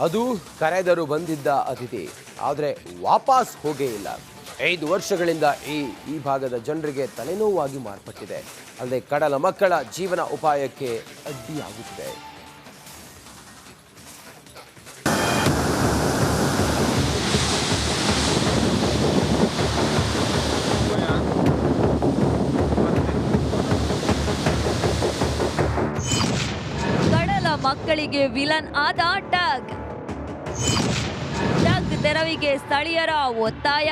ಅದು ಕರೆದರು ಬಂದಿದ್ದ ಅತಿಥಿ, ಆದರೆ ವಾಪಸ್ ಹೋಗೇ ಇಲ್ಲ. 5 ವರ್ಷಗಳಿಂದ ಈ ಭಾಗದ ಜನರಿಗೆ ತಲೆನೋವಾಗಿ ಮಾರ್ಪಟ್ಟಿದೆ. ಅಲ್ಲದೆ ಕಡಲ ಮಕ್ಕಳ ಜೀವನ ಉಪಾಯಕ್ಕೆ ಅಡ್ಡಿಯಾಗುತ್ತಿದೆ. ಕಡಲ ಮಕ್ಕಳಿಗೆ ವಿಲನ್ ಆದ ಟಗ್ ತೆರವಿಗೆ ಸ್ಥಳೀಯರ ಒತ್ತಾಯ.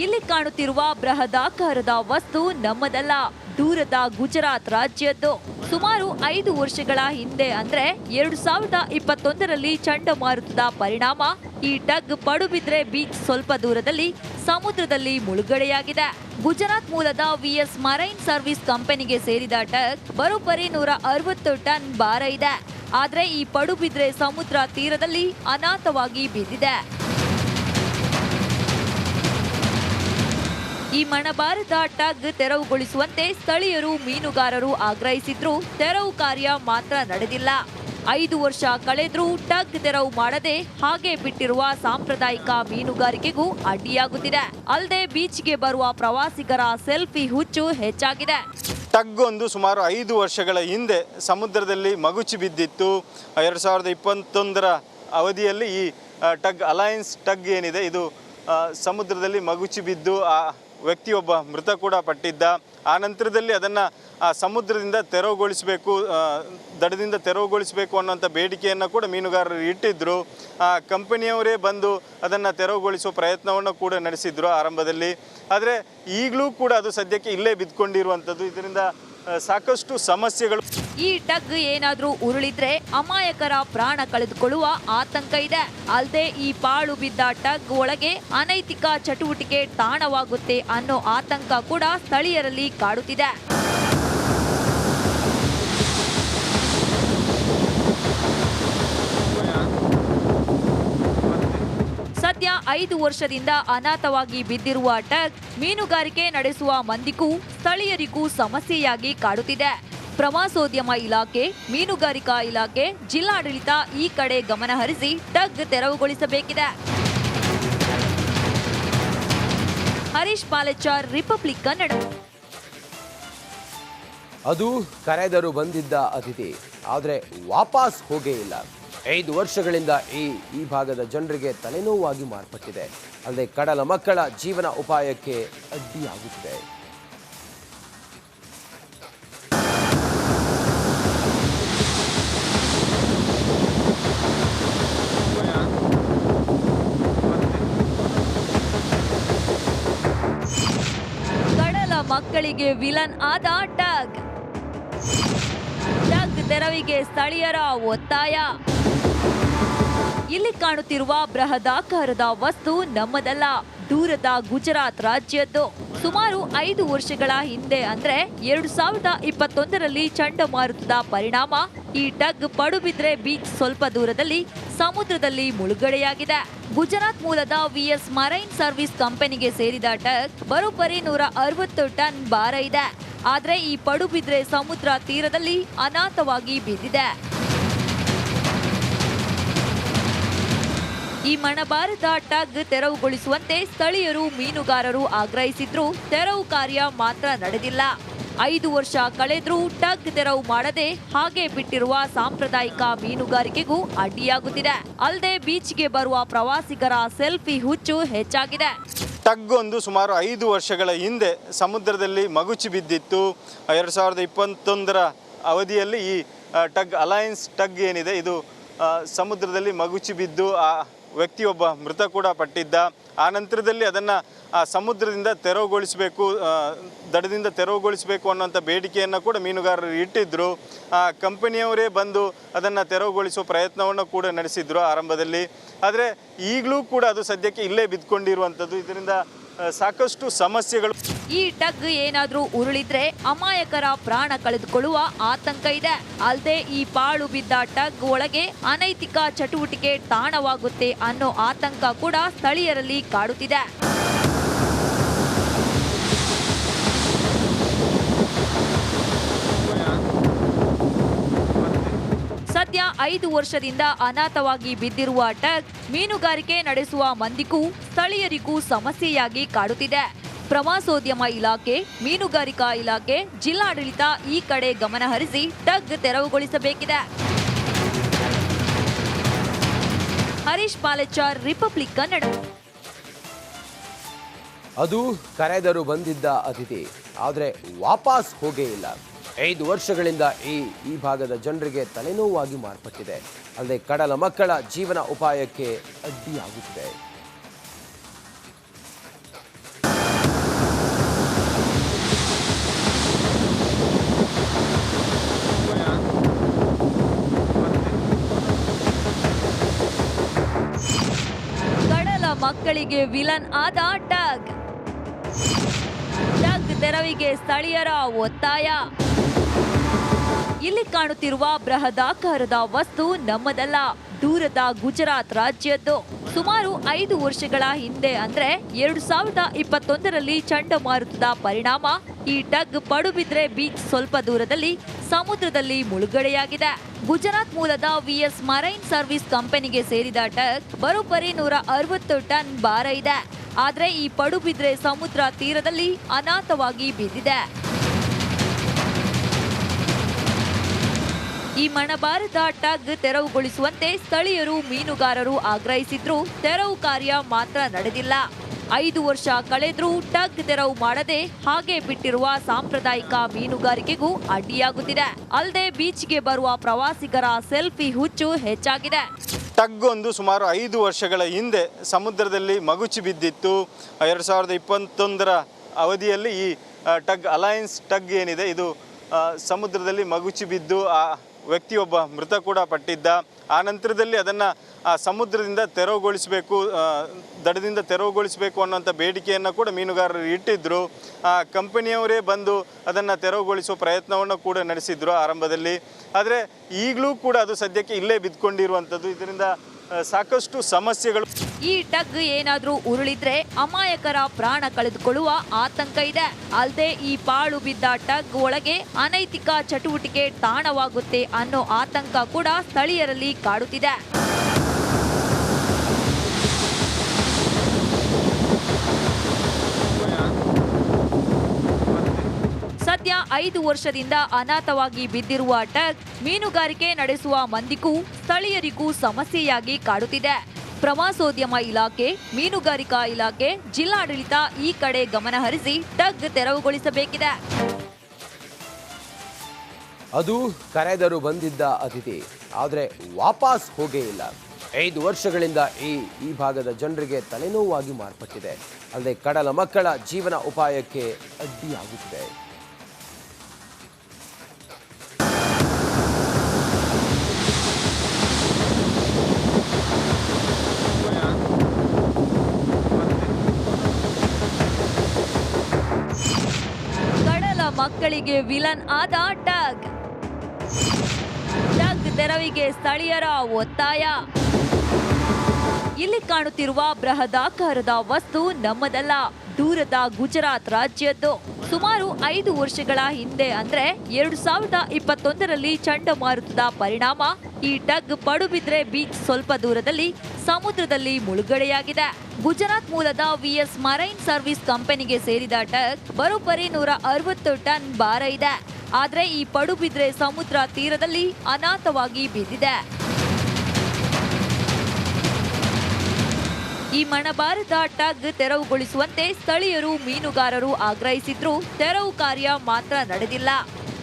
ಇಲ್ಲಿ ಕಾಣುತ್ತಿರುವ ಬೃಹದಾಕಾರದ ವಸ್ತು ನಮ್ಮದಲ್ಲ, ದೂರದ ಗುಜರಾತ್ ರಾಜ್ಯದ್ದು. ಸುಮಾರು 5 ವರ್ಷಗಳ ಹಿಂದೆ ಅಂದ್ರೆ 2021ರಲ್ಲಿ ಚಂಡಮಾರುತದ ಪರಿಣಾಮ ಈ ಟಗ್ ಪಡುಬಿದ್ರೆ ಬೀಚ್ ಸ್ವಲ್ಪ ದೂರದಲ್ಲಿ ಸಮುದ್ರದಲ್ಲಿ ಮುಳುಗಡೆಯಾಗಿದೆ. ಗುಜರಾತ್ ಮೂಲದ ವಿಎಸ್ ಮರೈನ್ ಸರ್ವಿಸ್ ಕಂಪನಿಗೆ ಸೇರಿದ ಟಗ್ ಬರೋಬ್ಬರಿ 160 ಟನ್ ಭಾರ ಇದೆ. ಆದ್ರೆ ಈ ಪಡುಬಿದ್ರೆ ಸಮುದ್ರ ತೀರದಲ್ಲಿ ಅನಾಥವಾಗಿ ಬಿದ್ದಿದೆ. ಈ ಮಣಬಾರದ ಟಗ್ ತೆರವುಗೊಳಿಸುವಂತೆ ಸ್ಥಳೀಯರು ಮೀನುಗಾರರು ಆಗ್ರಹಿಸಿದ್ರು. ತೆರವು ಕಾರ್ಯ ಮಾತ್ರ ನಡೆದಿಲ್ಲ. 5 ವರ್ಷ ಕಳೆದ್ರೂ ಟಗ್ ತೆರವು ಮಾಡದೆ ಹಾಗೆ ಬಿಟ್ಟಿರುವ ಸಾಂಪ್ರದಾಯಿಕ ಮೀನುಗಾರಿಕೆಗೂ ಅಡ್ಡಿಯಾಗುತ್ತಿದೆ. ಅಲ್ಲದೆ ಬೀಚ್ಗೆ ಬರುವ ಪ್ರವಾಸಿಗರ ಸೆಲ್ಫಿ ಹುಚ್ಚು ಹೆಚ್ಚಾಗಿದೆ. ಟಗ್ ಒಂದು ಸುಮಾರು 5 ವರ್ಷಗಳ ಹಿಂದೆ ಸಮುದ್ರದಲ್ಲಿ ಮಗುಚಿ ಬಿದ್ದಿತ್ತು. 2021ರ ಅವಧಿಯಲ್ಲಿ ಈ ಟಗ್ ಅಲಯನ್ಸ್ ಟಗ್ ಏನಿದೆ ಇದು ಸಮುದ್ರದಲ್ಲಿ ಮಗುಚಿ ಬಿದ್ದು ಆ ವ್ಯಕ್ತಿಯೊಬ್ಬ ಮೃತ ಕೂಡ ಪಟ್ಟಿದ್ದ. ಆ ನಂತರದಲ್ಲಿ ಅದನ್ನು ಸಮುದ್ರದಿಂದ ತೆರವುಗೊಳಿಸಬೇಕು, ದಡದಿಂದ ತೆರವುಗೊಳಿಸಬೇಕು ಅನ್ನೋಂಥ ಬೇಡಿಕೆಯನ್ನು ಕೂಡ ಮೀನುಗಾರರು ಇಟ್ಟಿದ್ದರು. ಕಂಪನಿಯವರೇ ಬಂದು ಅದನ್ನು ತೆರವುಗೊಳಿಸುವ ಪ್ರಯತ್ನವನ್ನು ಕೂಡ ನಡೆಸಿದ್ರು ಆರಂಭದಲ್ಲಿ. ಆದರೆ ಈಗಲೂ ಕೂಡ ಅದು ಸದ್ಯಕ್ಕೆ ಇಲ್ಲೇ ಬಿದ್ದುಕೊಂಡಿರುವಂಥದ್ದು. ಇದರಿಂದ ಸಾಕಷ್ಟು ಸಮಸ್ಯೆಗಳು. ಈ ಟಗ್ ಏನಾದ್ರೂ ಉರುಳಿದ್ರೆ ಅಮಾಯಕರ ಪ್ರಾಣ ಕಳೆದುಕೊಳ್ಳುವ ಆತಂಕ ಇದೆ. ಅಲ್ಲದೆ ಈ ಪಾಳು ಬಿದ್ದ ಟಗ್ ಒಳಗೆ ಅನೈತಿಕ ಚಟುವಟಿಕೆ ತಾಣವಾಗುತ್ತೆ ಅನ್ನೋ ಆತಂಕ ಕೂಡ ಸ್ಥಳೀಯರಲ್ಲಿ ಕಾಡುತ್ತಿದೆ. ಸದ್ಯ 5 ವರ್ಷದಿಂದ ಅನಾಥವಾಗಿ ಬಿದ್ದಿರುವ ಟಗ್ ಮೀನುಗಾರಿಕೆ ನಡೆಸುವ ಮಂದಿಗೂ ಸ್ಥಳೀಯರಿಗೂ ಸಮಸ್ಯೆಯಾಗಿ ಕಾಡುತ್ತಿದೆ. ಪ್ರವಾಸೋದ್ಯಮ ಇಲಾಖೆ, ಮೀನುಗಾರಿಕಾ ಇಲಾಖೆ, ಜಿಲ್ಲಾಡಳಿತ ಈ ಕಡೆ ಗಮನ ಹರಿಸಿ ಟಗ್ ತೆರವುಗೊಳಿಸಬೇಕಿದೆ. ಹರೀಶ್ ಪಾಲೆಚಾರ್, ರಿಪಬ್ಲಿಕ್ ಕನ್ನಡ. ಅದು ಕರೆದರು ಬಂದಿದ್ದ ಅತಿಥಿ, ಆದರೆ ವಾಪಸ್ ಹೋಗೇ ಇಲ್ಲ. 5 ವರ್ಷಗಳಿಂದ ಈ ಭಾಗದ ಜನರಿಗೆ ತಲೆನೋವಾಗಿ ಮಾರ್ಪಟ್ಟಿದೆ. ಅಲ್ಲದೆ ಕಡಲ ಮಕ್ಕಳ ಜೀವನ ಉಪಾಯಕ್ಕೆ ಅಡ್ಡಿಯಾಗುತ್ತಿದೆ. ಕಡಲ ಮಕ್ಕಳಿಗೆ ವಿಲನ್ ಆದ ಟಗ್ ತೆರವಿಗೆ ಸ್ಥಳೀಯರ ಒತ್ತಾಯ. ಇಲ್ಲಿ ಕಾಣುತ್ತಿರುವ ಬೃಹದಾಕಾರದ ವಸ್ತು ನಮ್ಮದಲ್ಲ, ದೂರದ ಗುಜರಾತ್ ರಾಜ್ಯದ್ದು. ಸುಮಾರು 5 ವರ್ಷಗಳ ಹಿಂದೆ ಅಂದ್ರೆ 2021ರಲ್ಲಿ ಚಂಡಮಾರುತದ ಪರಿಣಾಮ ಈ ಟಗ್ ಪಡುಬಿದ್ರೆ ಬೀಚ್ ಸ್ವಲ್ಪ ದೂರದಲ್ಲಿ ಸಮುದ್ರದಲ್ಲಿ ಮುಳುಗಡೆಯಾಗಿದೆ. ಗುಜರಾತ್ ಮೂಲದ ವಿಎಸ್ ಮರೈನ್ ಸರ್ವಿಸ್ ಕಂಪನಿಗೆ ಸೇರಿದ ಟಗ್ ಬರೋಬ್ಬರಿ 160 ಟನ್ ಭಾರ ಇದೆ. ಆದ್ರೆ ಈ ಪಡುಬಿದ್ರೆ ಸಮುದ್ರ ತೀರದಲ್ಲಿ ಅನಾಥವಾಗಿ ಬಿದ್ದಿದೆ. ಈ ಮಣಬಾರದ ಟಗ್ ತೆರವುಗೊಳಿಸುವಂತೆ ಸ್ಥಳೀಯರು ಮೀನುಗಾರರು ಆಗ್ರಹಿಸಿದ್ರು. ತೆರವು ಕಾರ್ಯ ಮಾತ್ರ ನಡೆದಿಲ್ಲ. 5 ವರ್ಷ ಕಳೆದ್ರೂ ಟಗ್ ತೆರವು ಮಾಡದೆ ಹಾಗೆ ಬಿಟ್ಟಿರುವ ಸಾಂಪ್ರದಾಯಿಕ ಮೀನುಗಾರಿಕೆಗೂ ಅಡ್ಡಿಯಾಗುತ್ತಿದೆ. ಅಲ್ಲದೆ ಬೀಚ್ಗೆ ಬರುವ ಪ್ರವಾಸಿಗರ ಸೆಲ್ಫಿ ಹುಚ್ಚು ಹೆಚ್ಚಾಗಿದೆ. ಟಗ್ ಒಂದು ಸುಮಾರು 5 ವರ್ಷಗಳ ಹಿಂದೆ ಸಮುದ್ರದಲ್ಲಿ ಮಗುಚಿ ಬಿದ್ದಿತ್ತು. 2021ರ ಅವಧಿಯಲ್ಲಿ ಈ ಟಗ್ ಅಲಯನ್ಸ್ ಟಗ್ ಏನಿದೆ ಇದು ಸಮುದ್ರದಲ್ಲಿ ಮಗುಚಿ ಬಿದ್ದು ಆ ವ್ಯಕ್ತಿಯೊಬ್ಬ ಮೃತ ಕೂಡ ಪಟ್ಟಿದ್ದ. ಆ ನಂತರದಲ್ಲಿ ಅದನ್ನು ಸಮುದ್ರದಿಂದ ತೆರವುಗೊಳಿಸಬೇಕು, ದಡದಿಂದ ತೆರವುಗೊಳಿಸಬೇಕು ಅನ್ನೋಂಥ ಬೇಡಿಕೆಯನ್ನು ಕೂಡ ಮೀನುಗಾರರು ಇಟ್ಟಿದ್ದರು. ಕಂಪನಿಯವರೇ ಬಂದು ಅದನ್ನು ತೆರವುಗೊಳಿಸುವ ಪ್ರಯತ್ನವನ್ನು ಕೂಡ ನಡೆಸಿದ್ರು ಆರಂಭದಲ್ಲಿ. ಆದರೆ ಈಗಲೂ ಕೂಡ ಅದು ಸದ್ಯಕ್ಕೆ ಇಲ್ಲೇ ಬಿದ್ದುಕೊಂಡಿರುವಂಥದ್ದು. ಇದರಿಂದ ಸಾಕಷ್ಟು ಸಮಸ್ಯೆಗಳು. ಈ ಟಗ್ ಏನಾದ್ರೂ ಉರುಳಿದ್ರೆ ಅಮಾಯಕರ ಪ್ರಾಣ ಕಳೆದುಕೊಳ್ಳುವ ಆತಂಕ ಇದೆ. ಅಲ್ಲದೆ ಈ ಪಾಳು ಬಿದ್ದ ಟಗ್ ಒಳಗೆ ಅನೈತಿಕ ಚಟುವಟಿಕೆ ತಾಣವಾಗುತ್ತೆ ಅನ್ನೋ ಆತಂಕ ಕೂಡ ಸ್ಥಳೀಯರಲ್ಲಿ ಕಾಡುತ್ತಿದೆ. ಸದ್ಯ 5 ವರ್ಷದಿಂದ ಅನಾಥವಾಗಿ ಬಿದ್ದಿರುವ ಟಗ್ ಮೀನುಗಾರಿಕೆ ನಡೆಸುವ ಮಂದಿಗೂ ಸ್ಥಳೀಯರಿಗೂ ಸಮಸ್ಯೆಯಾಗಿ ಕಾಡುತ್ತಿದೆ. ಪ್ರವಾಸೋದ್ಯಮ ಇಲಾಖೆ, ಮೀನುಗಾರಿಕಾ ಇಲಾಖೆ, ಜಿಲ್ಲಾಡಳಿತ ಈ ಕಡೆ ಗಮನ ಹರಿಸಿ ಟಗ್ ತೆರವುಗೊಳಿಸಬೇಕಿದೆ. ಹರೀಶ್ ಪಾಲೆಚಾರ್, ರಿಪಬ್ಲಿಕ್ ಕನ್ನಡ. ಅದು ಕರೆದರೂ ಬಂದಿದ್ದ ಅತಿಥಿ, ಆದರೆ ವಾಪಸ್ ಹೋಗೇ ಇಲ್ಲ. 5 ವರ್ಷಗಳಿಂದ ಈ ಭಾಗದ ಜನರಿಗೆ ತಲೆನೋವಾಗಿ ಮಾರ್ಪಟ್ಟಿದೆ. ಅಲ್ಲದೆ ಕಡಲ ಮಕ್ಕಳ ಜೀವನ ಉಪಾಯಕ್ಕೆ ಅಡ್ಡಿಯಾಗುತ್ತಿದೆ. ಕಡಲ ಮಕ್ಕಳಿಗೆ ವಿಲನ್ ಆದ ಟಗ್. ಟಗ್ ತೆರವಿಗೆ ಸ್ಥಳೀಯರ ಒತ್ತಾಯ. ಇಲ್ಲಿ ಕಾಣುತ್ತಿರುವ ಬೃಹದಾಕಾರದ ವಸ್ತು ನಮ್ಮದಲ್ಲ, ದೂರದ ಗುಜರಾತ್ ರಾಜ್ಯದ್ದು. ಸುಮಾರು 5 ವರ್ಷಗಳ ಹಿಂದೆ ಅಂದ್ರೆ 2021ರಲ್ಲಿ ಚಂಡಮಾರುತದ ಪರಿಣಾಮ ಈ ಟಗ್ ಪಡುಬಿದ್ರೆ ಬೀಚ್ ಸ್ವಲ್ಪ ದೂರದಲ್ಲಿ ಸಮುದ್ರದಲ್ಲಿ ಮುಳುಗಡೆಯಾಗಿದೆ. ಗುಜರಾತ್ ಮೂಲದ ವಿಎಸ್ ಮರೈನ್ ಸರ್ವಿಸ್ ಕಂಪನಿಗೆ ಸೇರಿದ ಟಗ್ ಬರೋಬ್ಬರಿ 160 ಟನ್ ಭಾರ ಇದೆ. ಆದ್ರೆ ಈ ಪಡುಬಿದ್ರೆ ಸಮುದ್ರ ತೀರದಲ್ಲಿ ಅನಾಥವಾಗಿ ಬಿದ್ದಿದೆ. ಈ ಮಣಬಾರದ ಟಗ್ ತೆರವುಗೊಳಿಸುವಂತೆ ಸ್ಥಳೀಯರು, ಮೀನುಗಾರರು ಆಗ್ರಹಿಸಿದ್ರು. ತೆರವು ಕಾರ್ಯ ಮಾತ್ರ ನಡೆದಿಲ್ಲ. 5 ವರ್ಷ ಕಳೆದ್ರೂ ಟಗ್ ತೆರವು ಮಾಡದೆ ಹಾಗೆ ಬಿಟ್ಟಿರುವ ಸಾಂಪ್ರದಾಯಿಕ ಮೀನುಗಾರಿಕೆಗೂ ಅಡ್ಡಿಯಾಗುತ್ತಿದೆ. ಅಲ್ಲದೆ ಬೀಚ್ಗೆ ಬರುವ ಪ್ರವಾಸಿಗರ ಸೆಲ್ಫಿ ಹುಚ್ಚು ಹೆಚ್ಚಾಗಿದೆ. ಟಗ್ ಒಂದು ಸುಮಾರು 5 ವರ್ಷಗಳ ಹಿಂದೆ ಸಮುದ್ರದಲ್ಲಿ ಮಗುಚಿ ಬಿದ್ದಿತ್ತು. 2021ರ ಅವಧಿಯಲ್ಲಿ ಈ ಟಗ್ ಅಲಯನ್ಸ್ ಟಗ್ ಏನಿದೆ ಇದು ಸಮುದ್ರದಲ್ಲಿ ಮಗುಚಿ ಬಿದ್ದು ಆ ವ್ಯಕ್ತಿಯೊಬ್ಬ ಮೃತ ಕೂಡ ಪಟ್ಟಿದ್ದ. ಆ ನಂತರದಲ್ಲಿ ಅದನ್ನು ಸಮುದ್ರದಿಂದ ತೆರವುಗೊಳಿಸಬೇಕು, ದಡದಿಂದ ತೆರವುಗೊಳಿಸಬೇಕು ಅನ್ನೋಂಥ ಬೇಡಿಕೆಯನ್ನು ಕೂಡ ಮೀನುಗಾರರು ಇಟ್ಟಿದ್ದರು. ಕಂಪನಿಯವರೇ ಬಂದು ಅದನ್ನು ತೆರವುಗೊಳಿಸುವ ಪ್ರಯತ್ನವನ್ನು ಕೂಡ ನಡೆಸಿದ್ರು ಆರಂಭದಲ್ಲಿ. ಆದರೆ ಈಗಲೂ ಕೂಡ ಅದು ಸದ್ಯಕ್ಕೆ ಇಲ್ಲೇ ಬಿದ್ದುಕೊಂಡಿರುವಂಥದ್ದು. ಇದರಿಂದ ಸಾಕಷ್ಟು ಸಮಸ್ಯೆಗಳು. ಈ ಟಗ್ ಏನಾದ್ರೂ ಉರುಳಿದ್ರೆ ಅಮಾಯಕರ ಪ್ರಾಣ ಕಳೆದುಕೊಳ್ಳುವ ಆತಂಕ ಇದೆ. ಅಲ್ಲದೆ ಈ ಪಾಳು ಬಿದ್ದ ಟಗ್ ಒಳಗೆ ಅನೈತಿಕ ಚಟುವಟಿಕೆ ತಾಣವಾಗುತ್ತೆ ಅನ್ನೋ ಆತಂಕ ಕೂಡ ಸ್ಥಳೀಯರಲ್ಲಿ ಕಾಡುತ್ತಿದೆ. ಸದ್ಯ 5 ವರ್ಷದಿಂದ ಅನಾಥವಾಗಿ ಬಿದ್ದಿರುವ ಟಗ್ ಮೀನುಗಾರಿಕೆ ನಡೆಸುವ ಮಂದಿಗೂ ಸ್ಥಳೀಯರಿಗೂ ಸಮಸ್ಯೆಯಾಗಿ ಕಾಡುತ್ತಿದೆ. ಪ್ರವಾಸೋದ್ಯಮ ಇಲಾಖೆ, ಮೀನುಗಾರಿಕಾ ಇಲಾಖೆ, ಜಿಲ್ಲಾಡಳಿತ ಈ ಕಡೆ ಗಮನ ಹರಿಸಿ ಟಗ್ ತೆರವುಗೊಳಿಸಬೇಕಿದೆ. ಅದು ಕರೆದರೂ ಬಂದಿದ್ದ ಅತಿಥಿ, ಆದರೆ ವಾಪಸ್ ಹೋಗೇ ಇಲ್ಲ. 5 ವರ್ಷಗಳಿಂದ ಈ ಭಾಗದ ಜನರಿಗೆ ತಲೆನೋವಾಗಿ ಮಾರ್ಪಟ್ಟಿದೆ. ಅಲ್ಲದೆ ಕಡಲ ಮಕ್ಕಳ ಜೀವನ ಉಪಾಯಕ್ಕೆ ಅಡ್ಡಿಯಾಗುತ್ತಿದೆ. ಕಡಲ ಮಕ್ಕಳಿಗೆ ವಿಲನ್ ಆದ ಟಗ್. ಟಗ್ ತೆರವಿಗೆ ಸ್ಥಳೀಯರ ಒತ್ತಾಯ. ಇಲ್ಲಿ ಕಾಣುತ್ತಿರುವ ಬೃಹದಾಕಾರದ ವಸ್ತು ನಮ್ಮದಲ್ಲ, ದೂರದ ಗುಜರಾತ್ ರಾಜ್ಯದ್ದು. ಸುಮಾರು 5 ವರ್ಷಗಳ ಹಿಂದೆ ಅಂದ್ರೆ 2021ರಲ್ಲಿ ಚಂಡಮಾರುತದ ಪರಿಣಾಮ ಈ ಟಗ್ ಪಡುಬಿದ್ರೆ ಬೀಚ್ ಸ್ವಲ್ಪ ದೂರದಲ್ಲಿ ಸಮುದ್ರದಲ್ಲಿ ಮುಳುಗಡೆಯಾಗಿದೆ. ಗುಜರಾತ್ ಮೂಲದ ವಿಎಸ್ ಮರೈನ್ ಸರ್ವಿಸ್ ಕಂಪನಿಗೆ ಸೇರಿದ ಟಗ್ ಬರೋಬ್ಬರಿ 160 ಟನ್ ಭಾರ ಇದೆ. ಆದ್ರೆ ಈ ಪಡುಬಿದ್ರೆ ಸಮುದ್ರ ತೀರದಲ್ಲಿ ಅನಾಥವಾಗಿ ಬಿದ್ದಿದೆ. ಈ ಮಣಬಾರದ ಟಗ್ ತೆರವುಗೊಳಿಸುವಂತೆ ಸ್ಥಳೀಯರು, ಮೀನುಗಾರರು ಆಗ್ರಹಿಸಿದ್ರು. ತೆರವು ಕಾರ್ಯ ಮಾತ್ರ ನಡೆದಿಲ್ಲ.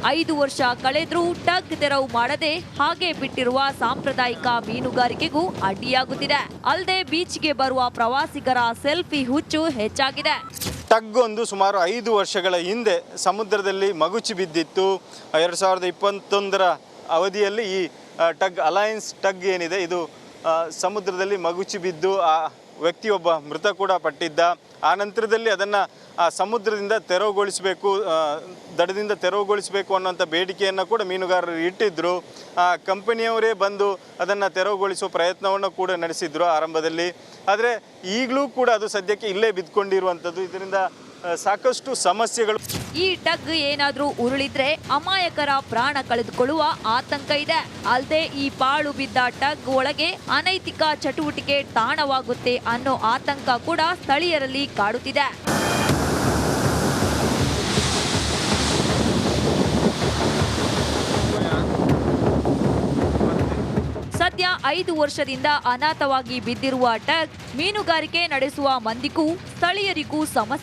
5 ವರ್ಷ ಕಳೆದ್ರೂ ಟಗ್ ತೆರವು ಮಾಡದೆ ಹಾಗೆ ಬಿಟ್ಟಿರುವ ಸಾಂಪ್ರದಾಯಿಕ ಮೀನುಗಾರಿಕೆಗೂ ಅಡ್ಡಿಯಾಗುತ್ತಿದೆ. ಅಲ್ಲದೆ ಬೀಚ್ಗೆ ಬರುವ ಪ್ರವಾಸಿಗರ ಸೆಲ್ಫಿ ಹುಚ್ಚು ಹೆಚ್ಚಾಗಿದೆ. ಟಗ್ ಒಂದು ಸುಮಾರು 5 ವರ್ಷಗಳ ಹಿಂದೆ ಸಮುದ್ರದಲ್ಲಿ ಮಗುಚಿ ಬಿದ್ದಿತ್ತು. 2021ರ ಅವಧಿಯಲ್ಲಿ ಈ ಟಗ್ ಅಲಯನ್ಸ್ ಟಗ್ ಏನಿದೆ ಇದು ಸಮುದ್ರದಲ್ಲಿ ಮಗುಚಿ ಬಿದ್ದು ಆ ವ್ಯಕ್ತಿಯೊಬ್ಬ ಮೃತ ಕೂಡ ಪಟ್ಟಿದ್ದ. ಆ ನಂತರದಲ್ಲಿ ಅದನ್ನು ಸಮುದ್ರದಿಂದ ತೆರವುಗೊಳಿಸಬೇಕು, ದಡದಿಂದ ತೆರವುಗೊಳಿಸಬೇಕು ಅನ್ನೋಂಥ ಬೇಡಿಕೆಯನ್ನು ಕೂಡ ಮೀನುಗಾರರು ಇಟ್ಟಿದ್ದರು. ಕಂಪನಿಯವರೇ ಬಂದು ಅದನ್ನು ತೆರವುಗೊಳಿಸುವ ಪ್ರಯತ್ನವನ್ನು ಕೂಡ ನಡೆಸಿದ್ರು ಆರಂಭದಲ್ಲಿ. ಆದರೆ ಈಗಲೂ ಕೂಡ ಅದು ಸದ್ಯಕ್ಕೆ ಇಲ್ಲೇ ಬಿದ್ದುಕೊಂಡಿರುವಂಥದ್ದು. ಇದರಿಂದ ಸಾಕಷ್ಟು ಸಮಸ್ಯೆಗಳು. ಈ ಟಗ್ ಏನಾದ್ರೂ ಉರುಳಿದ್ರೆ ಅಮಾಯಕರ ಪ್ರಾಣ ಕಳೆದುಕೊಳ್ಳುವ ಆತಂಕ ಇದೆ. ಅಲ್ಲದೆ ಈ ಪಾಳು ಬಿದ್ದ ಟಗ್ ಒಳಗೆ ಅನೈತಿಕ ಚಟುವಟಿಕೆ ತಾಣವಾಗುತ್ತೆ ಅನ್ನೋ ಆತಂಕ ಕೂಡ ಸ್ಥಳೀಯರಲ್ಲಿ ಕಾಡುತ್ತಿದೆ. ಸದ್ಯ 5 ವರ್ಷದಿಂದ ಅನಾಥವಾಗಿ ಬಿದ್ದಿರುವ ಟಗ್ ಮೀನುಗಾರಿಕೆ ನಡೆಸುವ ಮಂದಿಗೂ ಸ್ಥಳೀಯರಿಗೂ ಸಮಸ್ಯೆ